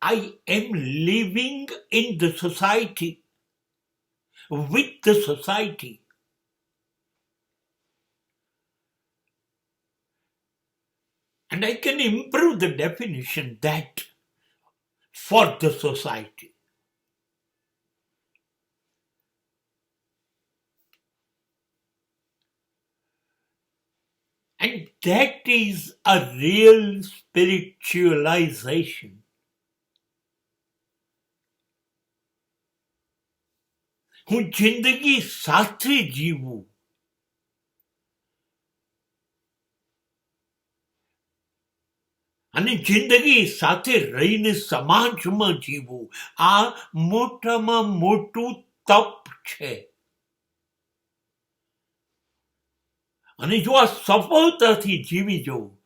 I am living in the society, with the society. And I can improve the definition that for the society. And that is a real spiritualization. હું જિંદગી સાથે જીવું, અને જિંદગી સાથે રહીને સમાજમાં જીવવું, આ મોટામાં મોટું તપ છે. અને જો આ સફળતાથી જીવી જવું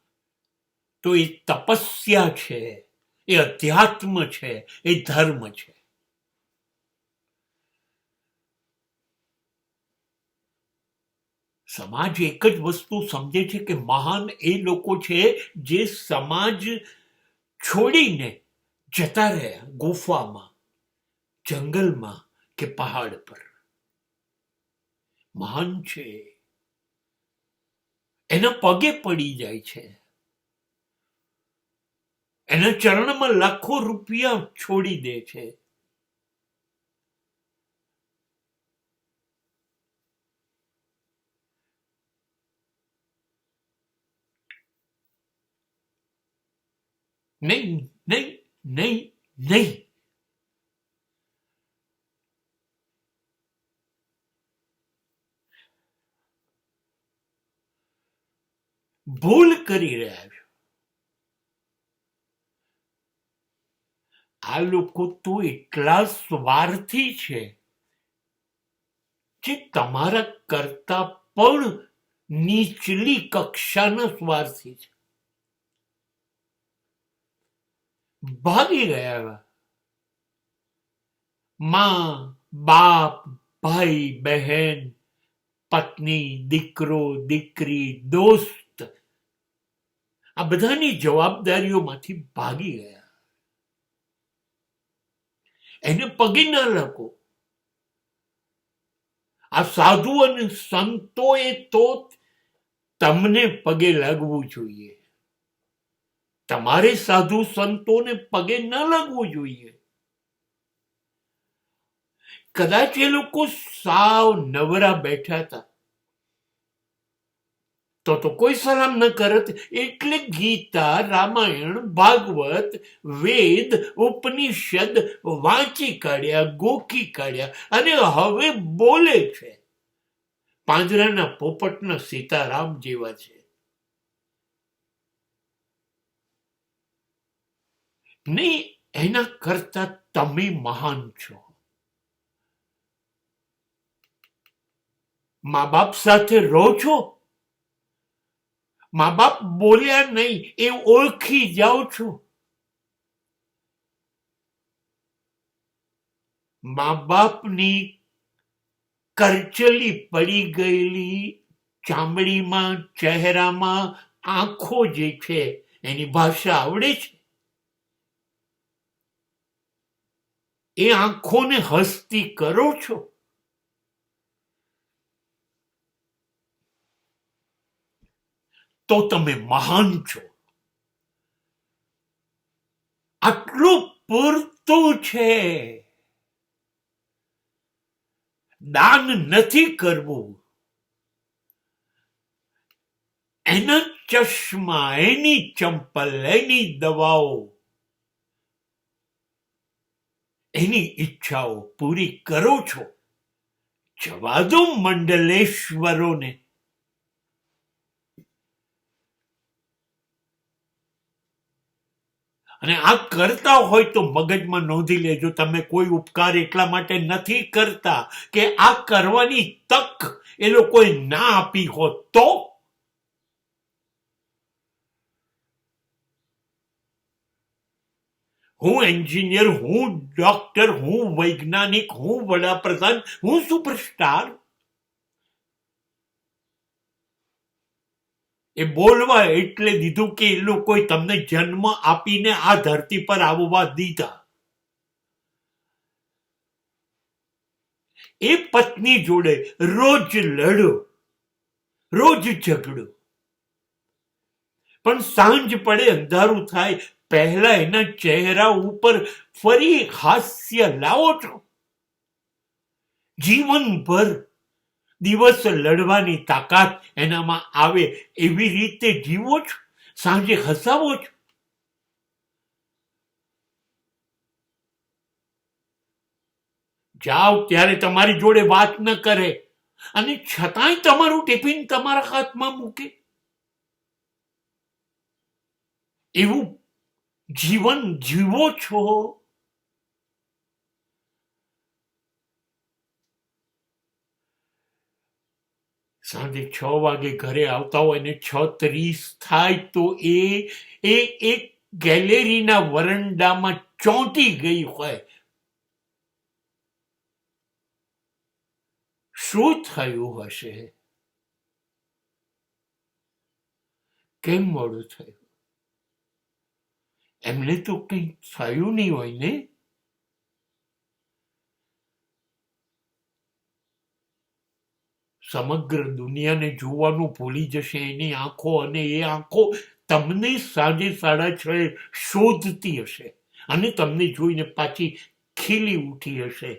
તો એ તપસ્યા છે, એ અધ્યાત્મ છે, એ ધર્મ છે. સમાજ એક જ વસ્તુ સમજે છે કે મહાન એ લોકો છે જે સમાજ છોડીને જતા રહ્યા ગુફામાં, જંગલમાં કે પહાડ પર. મહાન છે, એના પગે પડી જાય છે, એના ચરણમાં લાખો રૂપિયા છોડી દે છે. નહીં, નહીં, નહીં, નહીં. ભૂલ કરી રહ્યા છો. આ લોકો તો એટલા સ્વાર્થી છે જે તમારા કરતા પણ નીચલી કક્ષાના સ્વાર્થી છે. ભાગી ગયા. માં, બાપ, ભાઈ, બહેન, પત્ની, દીકરો, દીકરી, દોસ્ત, આ બધાની જવાબદારીઓમાંથી ભાગી ગયા. એને પગે ના લાગો. આ સાધુ અને સંતોએ તો તમને પગે લાગવું જોઈએ. તમારે સાધુ સંતોને પગે ન લાગવું જોઈએ. કદાચ એ લોકો સાવ નવરા બેઠા હતા તો કોઈ સલામ ન કરત. એટલે ગીતા, રામાયણ, ભાગવત, વેદ, ઉપનિષદ વાંચી કાઢ્યા, ગોખી કાઢ્યા અને હવે બોલે છે. પાંજરાના પોપટના સીતારામ જેવા છે. નહીં, એના કરતા તમે મહાન છો. મા બાપ સાથે રહો છો, મા બાપ બોલ્યા નહીં એ ઓળખી જાઓ છો. મા બાપની કરચલી પડી ગયેલી ચામડીમાં, ચહેરામાં આંખો જે છે એની ભાષા આવડે છે. એ આંખોને હસતી કરો છો. તો તમે મહાન છો. આટલું પૂરતું છે. દાન નથી કરવું. એના ચશ્મા, એની ચંપલ, એની દવાઓ, એની ઈચ્છાઓ પૂરી કરો છો. જવા દો મંડલેશ્વરોને. અને આ કરતા હોય તો મગજમાં નોંધી લેજો, તમે કોઈ ઉપકાર એટલા માટે નથી કરતા કે આ કરવાની તક એ લોકોએ ના આપી હોત તો. હું એન્જિનિયર, હું ડોક્ટર, હું વૈજ્ઞાનિક, હું વડાપ્રધાન, હું સુપરસ્ટાર, એ બોલવા એટલે દીધું કે એ લોકોએ તમને જન્મ આપીને આ ધરતી પર આવવા દીધા. એ પત્ની જોડે રોજ લડો, રોજ ઝઘડો, પણ સાંજ પડે અંધારું થાય પહેલા એના ચહેરા ઉપર ફરી હાસ્ય લાવો છો. જીવનભર દિવસ લડવાની તાકાત એનામાં આવે એવી રીતે જીવો છો, સાંજે હસાવો છો. જાઓ ત્યારે તમારી જોડે વાત ન કરે અને છતાંય તમારું ટિફિન તમારા હાથમાં મૂકે. એવું જીવન જીવો છો. સાંજે 6 વાગે ઘરે આવતા હોય ને 6:30 થાય તો એ એક ગેલેરીના વરંડામાં ચોંટી ગઈ હોય. શું થયું હશે? કેમ મોડું થયું? એમને તો કંઈ થયું નહીં હોય ને. સમગ્ર દુનિયાને જોવાનું ભૂલી જશે એની આંખો, અને એ આંખો તમને સાંજે 6:30 શોધતી હશે અને તમને જોઈને પાછી ખીલી ઉઠી હશે.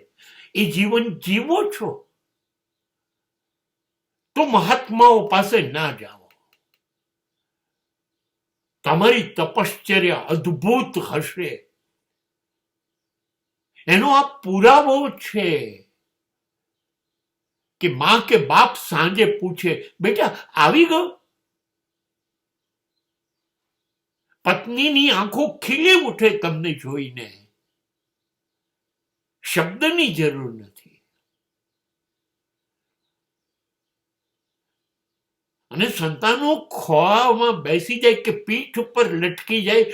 એ જીવન જીવો છો તો મહાત્માઓ પાસે ના જાઓ. તમારી તપશ્ચર્યા અદ્ભુત હશે. એનો આ પુરાવો છે કે માં કે બાપ સાંજે પૂછે, બેટા આવી ગયો? પત્નીની આંખો ખીલી ઉઠે તમને જોઈને. શબ્દની જરૂર નથી. અને સંતાનો ખોળામાં બેસી જાય કે પીઠ ઉપર લટકી જાય,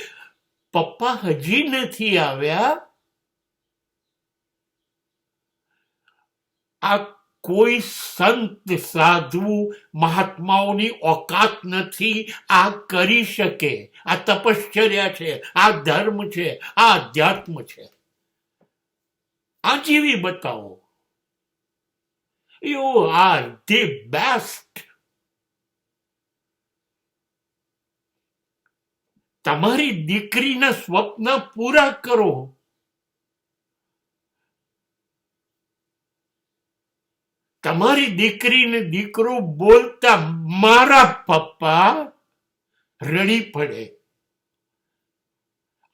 પપ્પા હજી નથી આવ્યા. આ કોઈ સંત સાધુ મહાત્માઓની ઓકાત નથી આ કરી શકે. આ તપશ્ચર્યા છે, આ ધર્મ છે, આ અધ્યાત્મ છે. આ જીવી બતાવો. You are the best. તમારી દીકરીના સ્વપ્ન પૂરા કરો. તમારી દીકરીને દીકરો બોલતા મારા પપ્પા રડી પડે.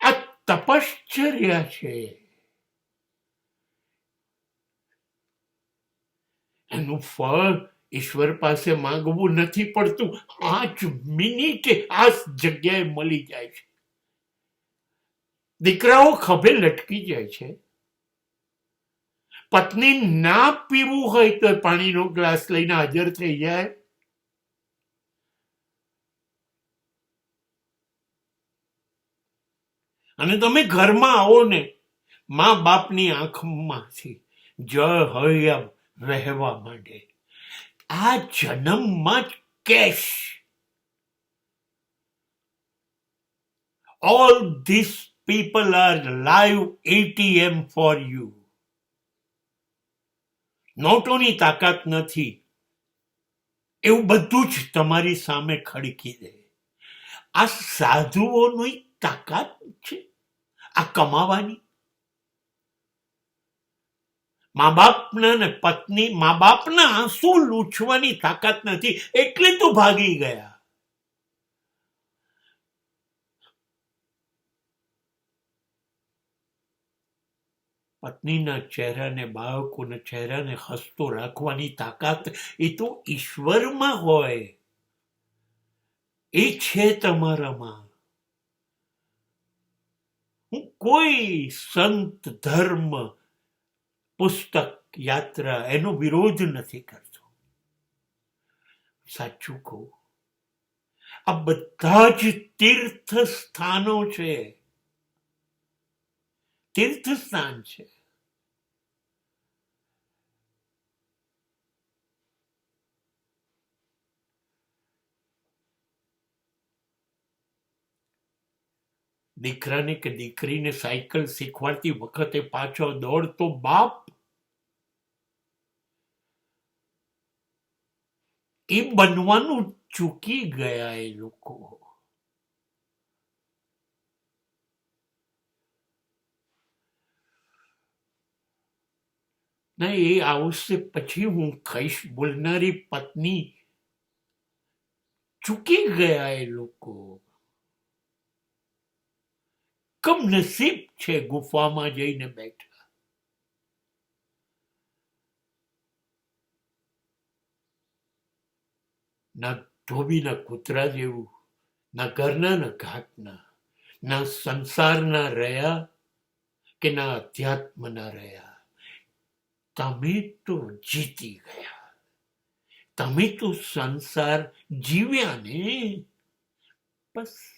આ તપશ્ચર્યા છે. એનું ફળ ઈશ્વર પાસે માંગવું નથી પડતું. આ જ મિનિટે આ જગ્યાએ મળી જાય છે. દીકરાઓ ખભે લટકી જાય છે. પત્ની ના પીવું હોય તો પાણીનો ગ્લાસ લઈને હાજર થઈ જાય. અને તમે ઘરમાં આવો ને, મા બાપની આંખમાંથી જળ વહેવા માંડે. આ જન્મમાં જ cash. All these people are live ATM for you. નોટોની તાકાત નથી, એવું બધું જ તમારી સામે ખડકી દે. આ સાધુઓની તાકાત છે આ કમાવાની. મા બાપના ને પત્ની, મા બાપના આંસુ લૂછવાની તાકાત નથી, એટલે તો ભાગી ગયા. પત્નીના ચહેરાને, બાળકોના ચહેરાને હસતો રાખવાની તાકાત એ તો ઈશ્વરમાં હોય. એ છે તમારામાં. હું કોઈ સંત, ધર્મ, પુસ્તક, યાત્રા એનો વિરોધ નથી કરતો. સાચું કહું, આ બધા જ તીર્થ સ્થાનો છે. તીર્થ સ્થાન છે. દીકરાને કે દીકરીને સાયકલ શીખવાડતી વખતે પાછો દોડતો બાપ, એ બનવાનું ચૂકી ગયા એ લોકો. ના, એ આવશે પછી હું કહીશ. બોલનારી પત્ની, ચૂકી ગયા એ લોકો. કમનસીબ છે ગુફામાં જઈને બેઠા. ના ધોબીના કૂતરા જેવું, ના ઘરના ના ઘાટના, ના સંસારના રહ્યા કે ના અધ્યાત્મના રહ્યા. તમે તો જીતી ગયા. તમે તો સંસાર જીવ્યા ને, બસ.